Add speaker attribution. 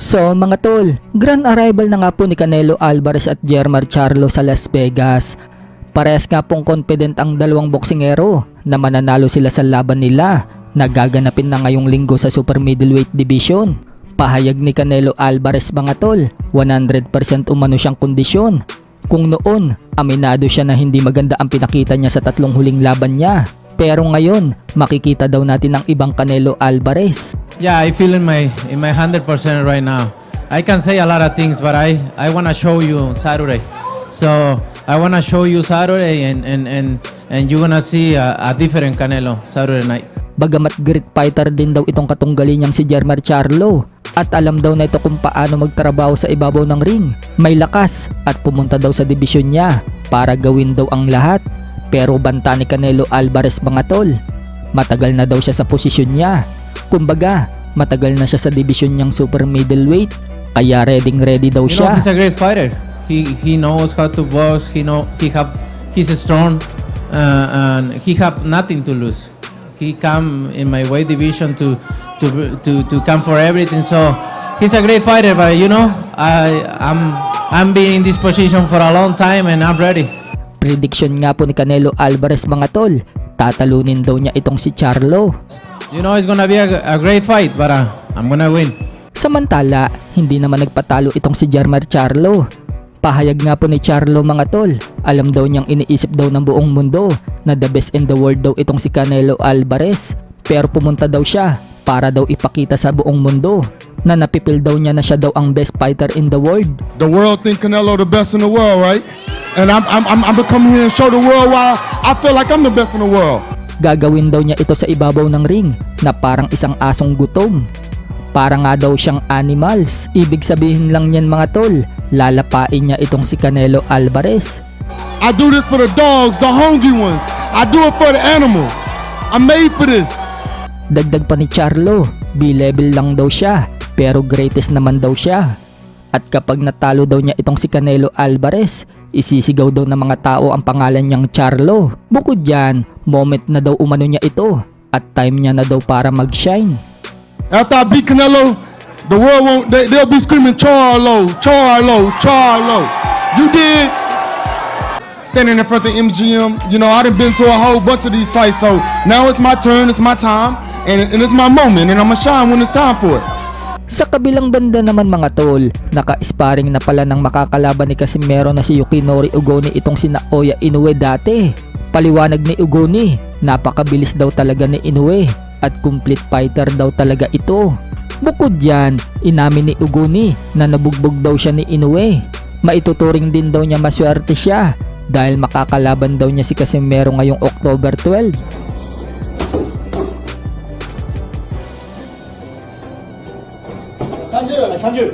Speaker 1: So mga tol, grand arrival na nga po ni Canelo Alvarez at Jermar Charlo sa Las Vegas. Parehas nga pong confident ang dalawang boksingero na mananalo sila sa laban nila na gaganapin na ngayong linggo sa super middleweight division. Pahayag ni Canelo Alvarez mga tol, 100% umano siyang kondisyon. Kung noon, aminado siya na hindi maganda ang pinakita niya sa tatlong huling laban niya. Pero ngayon, makikita daw natin ang ibang Canelo Alvarez.
Speaker 2: Yeah, I feel in my 100% right now. I can say a lot of things, but I want to show you Saturday. So I want to show you Saturday, and you're gonna see a different Canelo Saturday night.
Speaker 1: Bagamat great fighter din daw itong katunggali niyang si Jermar Charlo at alam daw na ito kung paano magtrabaho sa ibabaw ng ring, may lakas at pumunta daw sa dibisyon niya para gawin daw ang lahat. Pero banta ni Canelo Alvarez mga tol, matagal na daw siya sa posisyon niya. Kumbaga, matagal na siya sa dibisyon niyang super middleweight, kaya ready daw siya.
Speaker 2: He's a great fighter. He knows how to box. He's strong, and he have nothing to lose. He come in my weight division to come for everything. So he's a great fighter. But you know, I'm being in this position for a long time, and I'm ready.
Speaker 1: Prediction nga po ni Canelo Alvarez mga tol, tatalunin daw niya itong si Charlo.
Speaker 2: You know, it's gonna be a great fight, but I'm gonna win.
Speaker 1: Samantala, hindi naman nagpatalo itong si Jermar Charlo. Pahayag nga po ni Charlo mga tol, alam daw niyang iniisip daw ng buong mundo na the best in the world daw itong si Canelo Alvarez. Pero pumunta daw siya para daw ipakita sa buong mundo na napipil daw niya na siya daw ang best fighter in the world.
Speaker 3: The world think Canelo the best in the world, right? And I'm coming here and show the world why I feel like I'm the best in the world.
Speaker 1: Gagawin daw niya ito sa ibabaw ng ring na parang isang asong gutom. Para nga daw siyang animals. Ibig sabihin lang niyan mga tol, lalapain niya itong si Canelo Alvarez.
Speaker 3: I do this for the dogs, the hungry ones. I do it for the animals. I'm made for this.
Speaker 1: Dagdag pa ni Charlo, B-level lang daw siya, pero greatest naman daw siya. At kapag natalo daw niya itong si Canelo Alvarez, isisigaw daw ng mga tao ang pangalan niyang Charlo. Bukod dyan, moment na daw umano niya ito at time niya na daw para mag-shine.
Speaker 3: After I beat Canelo, the world won't, they'll be screaming Charlo, Charlo, Charlo. You did. Standing in front of MGM, you know, I done been to a whole bunch of these fights, so now it's my turn, it's my time, and it's my moment, and I'm gonna shine when it's time for it.
Speaker 1: Sa kabilang banda naman mga tol, naka-sparring na pala ng makakalaban ni Casimero na si Yukinori Ugoni itong si Naoya Inoue dati. Paliwanag ni Ugoni, napakabilis daw talaga ni Inoue at complete fighter daw talaga ito. Bukod dyan, inamin ni Ugoni na nabugbog daw siya ni Inoue. Maituturing din daw niya maswerte siya dahil makakalaban daw niya si Casimero ngayong October 12.
Speaker 4: Sanju.